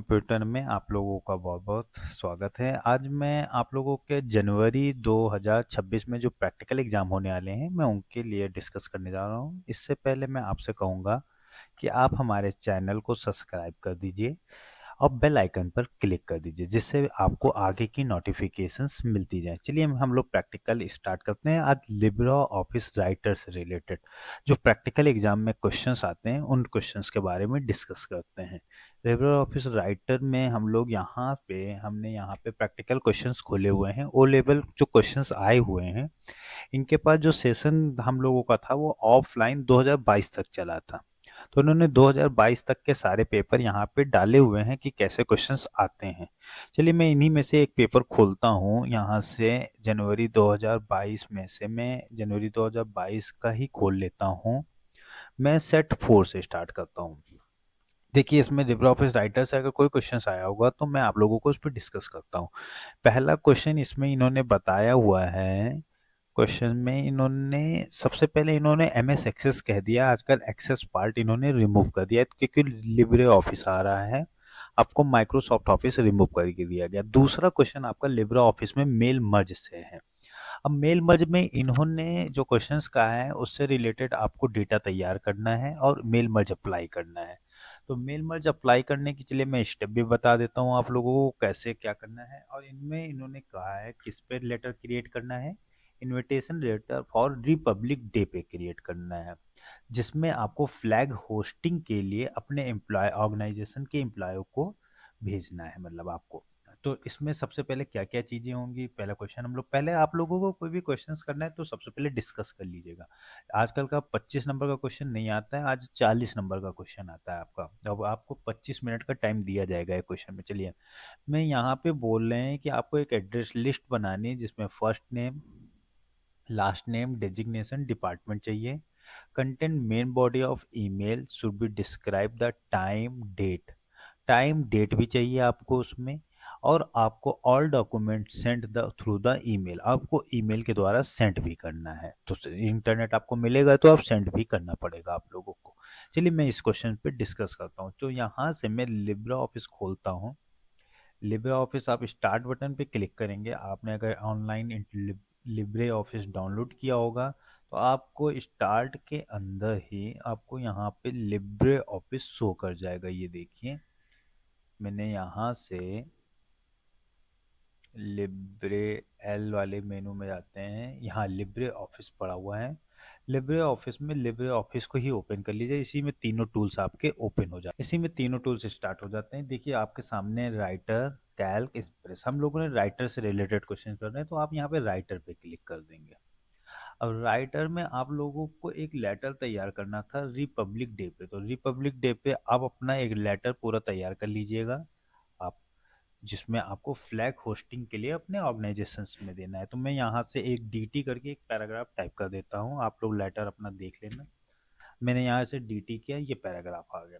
Computer में आप लोगों का बहुत-बहुत स्वागत है। आज मैं आप लोगों के जनवरी 2026 में जो प्रैक्टिकल एग्ज़ाम होने वाले हैं, मैं उनके लिए डिस्कस करने जा रहा हूँ। इससे पहले मैं आपसे कहूँगा कि आप हमारे चैनल को सब्सक्राइब कर दीजिए और बेल आइकन पर क्लिक कर दीजिए, जिससे आपको आगे की नोटिफिकेशंस मिलती जाएँ। चलिए हम लोग प्रैक्टिकल स्टार्ट करते हैं। आज लिब्रा ऑफिस राइटर से रिलेटेड जो प्रैक्टिकल एग्जाम में क्वेश्चंस आते हैं, उन क्वेश्चंस के बारे में डिस्कस करते हैं। लिब्रा ऑफिस राइटर में हमने यहाँ पे प्रैक्टिकल क्वेश्चंस खोले हुए हैं। ओ लेवल जो क्वेश्चंस आए हुए हैं, इनके पास जो सेशन हम लोगों का था वो ऑफलाइन 2022 तक चला था। तो उन्होंने 2022 तक के सारे पेपर यहाँ पे डाले हुए हैं कि कैसे क्वेश्चंस आते हैं। चलिए मैं इन्हीं में से एक पेपर खोलता हूँ यहाँ से। जनवरी 2022 में से मैं जनवरी 2022 का ही खोल लेता हूँ। मैं सेट 4 से स्टार्ट करता हूँ। देखिए इसमें लिब्रा ऑफिस राइटर से अगर कोई क्वेश्चंस आया होगा तो मैं आप लोगों को उस पर डिस्कस करता हूँ। पहला क्वेश्चन इसमें इन्होंने बताया हुआ है। क्वेश्चन में इन्होंने सबसे पहले एमएस एक्सेस कह दिया। आजकल एक्सेस पार्ट इन्होंने रिमूव कर दिया क्योंकि लिब्रे ऑफिस आ रहा है। आपको माइक्रोसॉफ्ट ऑफिस रिमूव करके दिया गया। दूसरा क्वेश्चन आपका लिब्रा ऑफिस में मेल मर्ज से है। अब मेल मर्ज में इन्होंने जो क्वेश्चंस कहा है उससे रिलेटेड आपको डेटा तैयार करना है और मेल मर्ज अप्लाई करना है। तो मेल मर्ज अप्लाई करने के लिए मैं स्टेप भी बता देता हूँ आप लोगों को कैसे क्या करना है। और इनमें इन्होंने कहा है किस पे लेटर क्रिएट करना है। Invitation letter for Republic Day पे क्रिएट करना है, जिसमें आपको फ्लैग होस्टिंग के लिए अपने एम्प्लॉय ऑर्गेनाइजेशन के एम्प्लॉयों को भेजना है, मतलब आपको। तो इसमें सबसे पहले क्या क्या चीज़ें होंगी, पहला क्वेश्चन हम लोग पहले आप लोगों को कोई भी क्वेश्चंस करना है तो सबसे पहले डिस्कस कर लीजिएगा। आजकल का 25 नंबर का क्वेश्चन नहीं आता है, आज 40 नंबर का क्वेश्चन आता है आपका। अब आपको 25 मिनट का टाइम दिया जाएगा एक क्वेश्चन में। चलिए मैं यहाँ पे बोल रहे हैं कि आपको एक एड्रेस लिस्ट बनानी है जिसमें first name, last name, designation, department चाहिए। Content main body of email should be describe the time date. Time date भी चाहिए आपको उसमें। और आपको all document send the through the email, आपको ईमेल के द्वारा सेंड भी करना है। तो इंटरनेट आपको मिलेगा तो आप सेंड भी करना पड़ेगा आप लोगों को। चलिए मैं इस क्वेश्चन पे डिस्कस करता हूँ। तो यहाँ से मैं लिब्रा ऑफिस खोलता हूँ। लिब्रे ऑफिस आप स्टार्ट बटन पे क्लिक करेंगे। आपने अगर ऑनलाइन लिब्रे ऑफिस डाउनलोड किया होगा तो आपको स्टार्ट के अंदर ही आपको यहाँ पे लिब्रे ऑफिस शो कर जाएगा। ये देखिए मैंने यहाँ से लिब्रे एल वाले मेनू में जाते हैं, यहाँ लिब्रे ऑफिस पड़ा हुआ है। लिब्रे ऑफिस में लिब्रे ऑफिस को ही ओपन कर लीजिए। इसी में तीनों टूल्स आपके ओपन हो जाते हैं। इसी में तीनों टूल्स स्टार्ट हो जाते हैं। देखिए आपके सामने राइटर, कैल्क, एक्सप्रेस। हम लोगों ने राइटर से रिलेटेड क्वेश्चन कर रहे हैं तो आप यहाँ पे राइटर पे क्लिक कर देंगे। अब राइटर में आप लोगों को एक लेटर तैयार करना था रिपब्लिक डे पे। तो रिपब्लिक डे पे आप अपना एक लेटर पूरा तैयार कर लीजिएगा आप, जिसमें आपको फ्लैग होस्टिंग के लिए अपने ऑर्गेनाइजेशंस में देना है। तो मैं यहाँ से एक डीटी करके एक पैराग्राफ टाइप कर देता हूँ। आप लोग लेटर अपना देख लेना। मैंने यहाँ से डीटी किया, ये पैराग्राफ आ गया।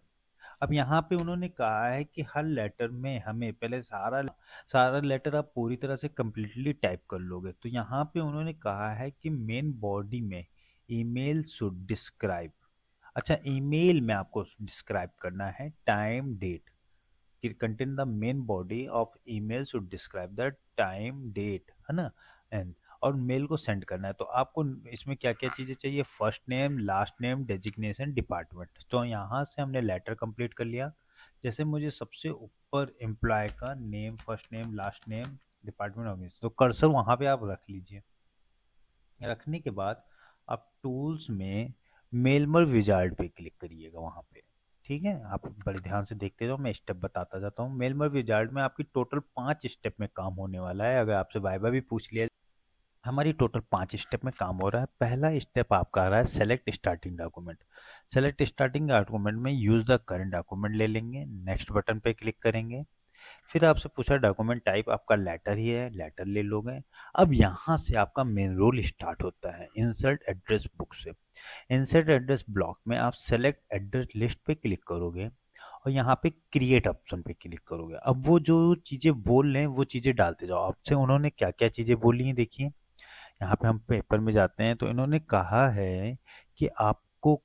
अब यहाँ पे उन्होंने कहा है कि हर लेटर में हमें पहले सारा सारा लेटर आप पूरी तरह से कंप्लीटली टाइप कर लोगे। तो यहाँ पे उन्होंने कहा है कि मेन बॉडी में ईमेल शुड डिस्क्राइब। अच्छा, ईमेल में आपको डिस्क्राइब करना है time date. Contain the main body of email should describe the time date, है ना। एंड और मेल को सेंड करना है। तो आपको इसमें क्या क्या चीज़ें चाहिए, first name, last name, designation, department. तो यहाँ से हमने लेटर कंप्लीट कर लिया। जैसे मुझे सबसे ऊपर एम्प्लॉय का name, first name, last name, department हो गया, तो कर्सर वहाँ पे आप रख लीजिए। रखने के बाद आप टूल्स में मेलमर विजार्ड पे क्लिक करिएगा वहाँ पे। ठीक है, आप बड़े ध्यान से देखते रहो, मैं स्टेप बताता जाता हूँ। मेलमर विजार्ड में आपकी टोटल 5 स्टेप में काम होने वाला है। अगर आपसे वाइवा भी पूछ लिया, हमारी टोटल 5 स्टेप में काम हो रहा है। पहला स्टेप आपका आ रहा है select starting document. Select starting document में यूज द करंट डॉक्यूमेंट ले लेंगे, नेक्स्ट बटन पे क्लिक करेंगे। फिर आपसे पूछा डॉक्यूमेंट टाइप आपका लेटर ही है, लेटर ले लोगे। अब यहाँ से आपका मेन रोल स्टार्ट होता है इंसर्ट एड्रेस बुक से। इंसर्ट एड्रेस ब्लॉक में आप सेलेक्ट एड्रेस लिस्ट पे क्लिक करोगे और यहाँ पे क्रिएट ऑप्शन पे क्लिक करोगे। अब वो जो चीज़ें बोल रहे हैं वो चीज़ें डालते जाओ। आपसे उन्होंने क्या क्या चीज़ें बोली हैं देखिए। यहाँ पे हम पेपर में जाते हैं तो इन्होंने कहा है कि आपको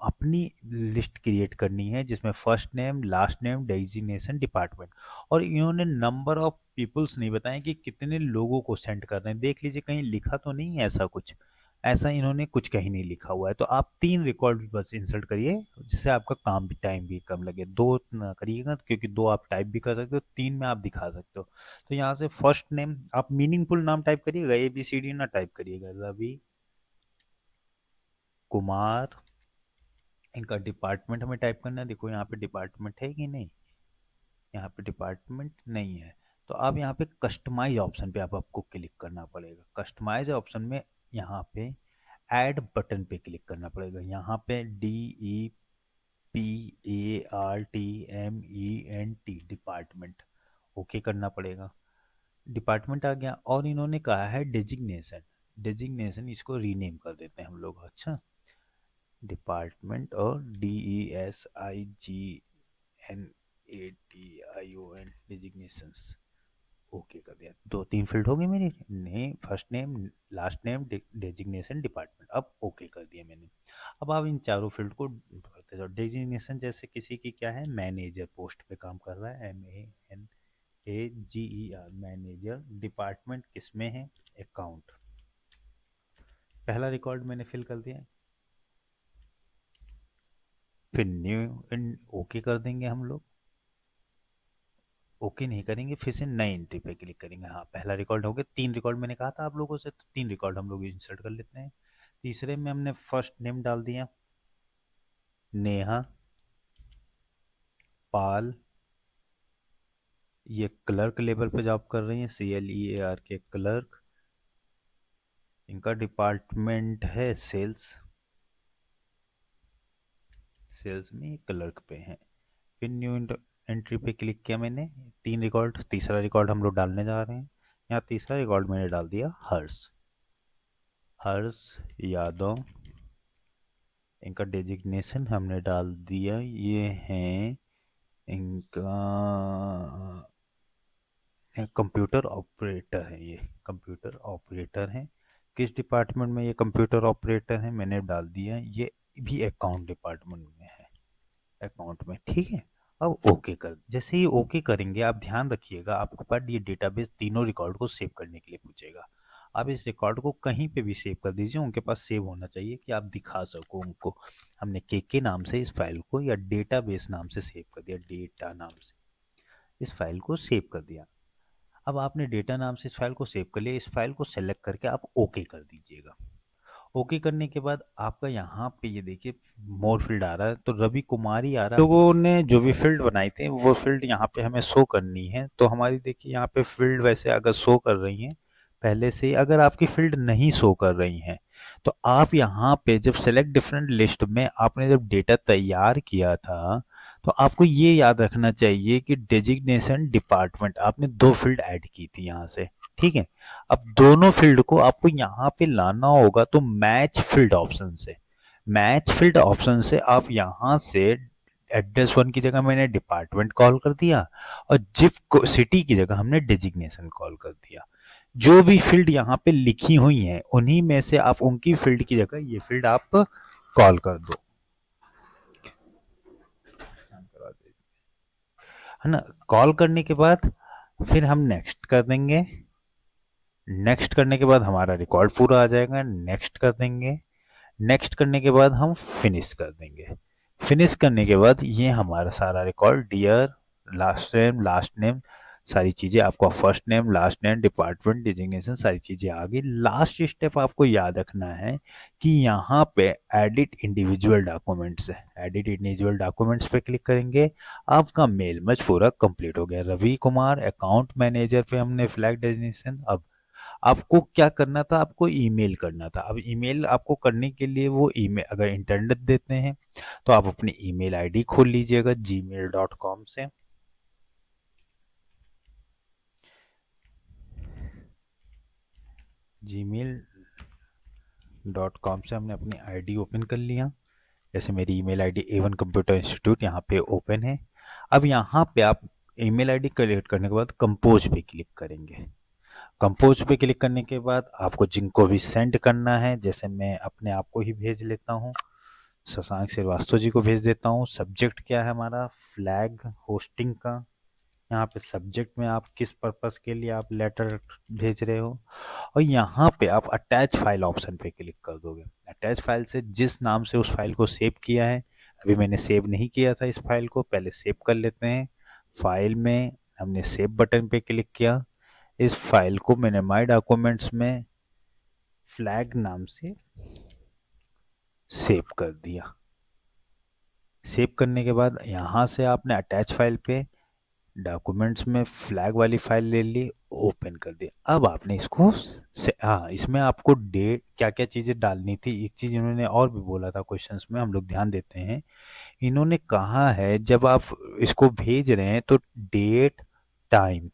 अपनी लिस्ट क्रिएट करनी है जिसमें first name, last name, designation, department. और इन्होंने नंबर ऑफ पीपल्स नहीं बताए कि कितने लोगों को सेंड कर रहे हैं। देख लीजिए कहीं लिखा तो नहीं है ऐसा कुछ, ऐसा इन्होंने कुछ कहीं नहीं लिखा हुआ है। तो आप 3 रिकॉर्ड बस इंसर्ट करिए, जिससे आपका काम भी टाइम भी कम लगे। 2 ना करिएगा क्योंकि 2 आप टाइप भी कर सकते हो, 3 में आप दिखा सकते हो। तो यहाँ से फर्स्ट नेम आप मीनिंगफुल नाम टाइप करिएगा, ABCD ना टाइप करिएगा। रवि कुमार। इनका डिपार्टमेंट हमें टाइप करना है। देखो यहाँ पे डिपार्टमेंट है कि नहीं, यहाँ पे डिपार्टमेंट नहीं है। तो अब यहाँ पे कस्टमाइज ऑप्शन पे आपको क्लिक करना पड़ेगा। कस्टमाइज ऑप्शन में यहाँ पे ऐड बटन पे क्लिक करना पड़ेगा। यहाँ पे DEPARTMENT डिपार्टमेंट ओके करना पड़ेगा। डिपार्टमेंट आ गया। और इन्होंने कहा है डेजिग्नेशन। डेजिग्नेशन इसको रीनेम कर देते हैं हम लोग। अच्छा, डिपार्टमेंट और DESIGNATION डिजिग्नेशंस ओके कर दिया। 2-3 फील्ड हो गई मेरी, name, first name, last name, designation, department. अब ओके कर दिया मैंने। अब आप इन चारों फील्ड को भरते जाओ। डेजिग्नेशन जैसे किसी की क्या है, मैनेजर पोस्ट पे काम कर रहा है, MANAGER मैनेजर। डिपार्टमेंट किस में है, अकाउंट। पहला रिकॉर्ड मैंने फिल कर दिया। फिर न्यू ओके कर देंगे हम लोग। ओके नहीं करेंगे, फिर से नई एंट्री पे क्लिक करेंगे। हाँ, पहला रिकॉर्ड हो गया। 3 रिकॉर्ड मैंने कहा था आप लोगों से, तो 3 रिकॉर्ड हम लोग इंसर्ट कर लेते हैं। तीसरे में हमने फर्स्ट नेम डाल दिया, नेहा पाल। ये क्लर्क लेवल पे जॉब कर रही हैं, CLEAR के क्लर्क। इनका डिपार्टमेंट है सेल्स, सेल्स में ये क्लर्क पे हैं। फिर न्यू एंट्री पे क्लिक किया मैंने। 3 रिकॉर्ड, तीसरा रिकॉर्ड हम लोग डालने जा रहे हैं। यहाँ तीसरा रिकॉर्ड मैंने डाल दिया हर्ष, हर्ष यादव। इनका डेजिग्नेशन हमने डाल दिया, ये हैं इनका कंप्यूटर ऑपरेटर है। ये कंप्यूटर ऑपरेटर हैं। किस डिपार्टमेंट में ये कंप्यूटर ऑपरेटर हैं, मैंने डाल दिया। ये भी अकाउंट डिपार्टमेंट में है, अकाउंट में। ठीक है। अब ओके कर, जैसे ही ओके करेंगे आप ध्यान रखिएगा आपके पास ये डेटाबेस तीनों रिकॉर्ड को सेव करने के लिए पूछेगा। आप इस रिकॉर्ड को कहीं पे भी सेव कर दीजिए, उनके पास सेव होना चाहिए कि आप दिखा सको उनको। हमने के नाम से इस फाइल को या डेटाबेस नाम से सेव कर दिया, डेटा नाम से इस फाइल को सेव कर दिया। अब आपने डेटा नाम से इस फाइल को सेव कर लिया। इस फाइल को सेलेक्ट करके आप ओके कर दीजिएगा। ओके करने के बाद आपका यहाँ पे ये देखिए मोर फील्ड आ रहा है, तो रवि कुमार ही आ रहा है। लोगों ने जो भी फील्ड बनाई थी वो फील्ड यहाँ पे हमें शो करनी है। तो हमारी देखिए यहाँ पे फील्ड वैसे अगर शो कर रही हैं पहले से ही। अगर आपकी फील्ड नहीं शो कर रही हैं तो आप यहाँ पे जब सेलेक्ट डिफरेंट लिस्ट में आपने जब डेटा तैयार किया था तो आपको ये याद रखना चाहिए कि डेजिग्नेशन डिपार्टमेंट आपने 2 फील्ड ऐड की थी यहाँ से। ठीक है। अब दोनों फील्ड को आपको यहाँ पे लाना होगा, तो मैच फील्ड ऑप्शन से, मैच फील्ड ऑप्शन से आप यहाँ से एड्रेस 1 की जगह मैंने डिपार्टमेंट कॉल कर दिया और जिप सिटी की जगह हमने डेजिग्नेशन कॉल कर दिया। जो भी फील्ड यहाँ पे लिखी हुई हैं उन्हीं में से आप उनकी फील्ड की जगह ये फील्ड आप कॉल कर दो, है ना। कॉल करने के बाद फिर हम नेक्स्ट कर देंगे। नेक्स्ट करने के बाद हमारा रिकॉर्ड पूरा आ जाएगा, नेक्स्ट कर देंगे। नेक्स्ट करने के बाद हम फिनिश कर देंगे। फिनिश करने के बाद ये हमारा सारा रिकॉर्ड, डियर, लास्ट नेम सारी चीज़ें आपको, first name, last name, department, designation सारी चीज़ें आ गई। लास्ट स्टेप आपको याद रखना है कि यहाँ पे एडिट इंडिविजुअल डॉक्यूमेंट्स है। एडिट इंडिविजुअल डॉक्यूमेंट्स पे क्लिक करेंगे, आपका मेल मैच पूरा कंप्लीट हो गया। रवि कुमार अकाउंट मैनेजर पे हमने फ्लैग डेजिग्नेशन। अब आपको क्या करना था, आपको ईमेल करना था। अब ईमेल आपको करने के लिए वो ईमेल अगर इंटरनेट देते हैं तो आप अपनी ईमेल आईडी खोल लीजिएगा gmail.com से। gmail.com से हमने अपनी आईडी ओपन कर लिया। जैसे मेरी email ID A1 computer institute यहाँ पे ओपन है। अब यहाँ पे आप ईमेल आईडी क्रिएट करने के बाद कंपोज पे क्लिक करेंगे। कंपोज पे क्लिक करने के बाद आपको जिनको भी सेंड करना है, जैसे मैं अपने आप को ही भेज लेता हूँ, शशांक श्रीवास्तव जी को भेज देता हूँ। सब्जेक्ट क्या है हमारा? फ्लैग होस्टिंग का। यहाँ पे सब्जेक्ट में आप किस पर्पस के लिए आप लेटर भेज रहे हो, और यहाँ पे आप अटैच फाइल ऑप्शन पे क्लिक कर दोगे। अटैच फाइल से जिस नाम से उस फाइल को सेव किया है, अभी मैंने सेव नहीं किया था इस फाइल को, पहले सेव कर लेते हैं। फाइल में हमने सेव बटन पे क्लिक किया। इस फाइल को मैंने माय डॉक्यूमेंट्स में फ्लैग नाम से सेव कर दिया। सेव करने के बाद यहाँ से आपने अटैच फाइल पे डॉक्यूमेंट्स में फ्लैग वाली फाइल ले ली, ओपन कर दिया। अब आपने इसको से हाँ, इसमें आपको डेट क्या क्या चीज़ें डालनी थी, एक चीज़ इन्होंने और भी बोला था क्वेश्चंस में, हम लोग ध्यान देते हैं। इन्होंने कहा है जब आप इसको भेज रहे हैं तो डेट, टाइम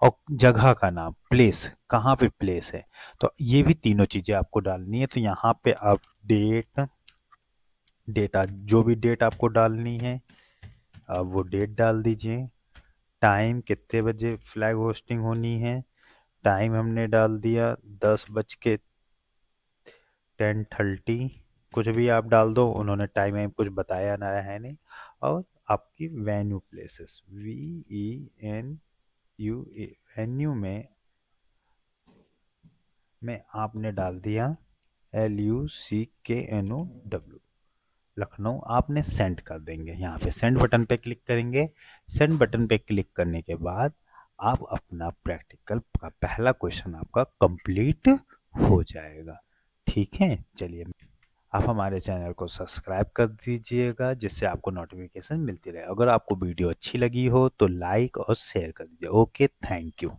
और जगह का नाम, प्लेस, कहाँ पे प्लेस है, तो ये भी तीनों चीज़ें आपको डालनी है। तो यहाँ पे आप डेट, डेटा, जो भी डेट आपको डालनी है आप वो डेट डाल दीजिए। टाइम, कितने बजे फ्लैग होस्टिंग होनी है, टाइम हमने डाल दिया 10:30, कुछ भी आप डाल दो, उन्होंने टाइम वाइम कुछ बताया ना है नहीं। और आपकी वेन्यू प्लेसेस, VENUE, वेन्यू में आपने डाल दिया LUCKNOW, लखनऊ। आपने सेंड कर देंगे, यहाँ पे सेंड बटन पे क्लिक करेंगे। सेंड बटन पे क्लिक करने के बाद आप अपना प्रैक्टिकल का पहला क्वेश्चन आपका कंप्लीट हो जाएगा। ठीक है, चलिए आप हमारे चैनल को सब्सक्राइब कर दीजिएगा जिससे आपको नोटिफिकेशन मिलती रहे। अगर आपको वीडियो अच्छी लगी हो तो लाइक और शेयर कर दीजिए। Okay, thank you.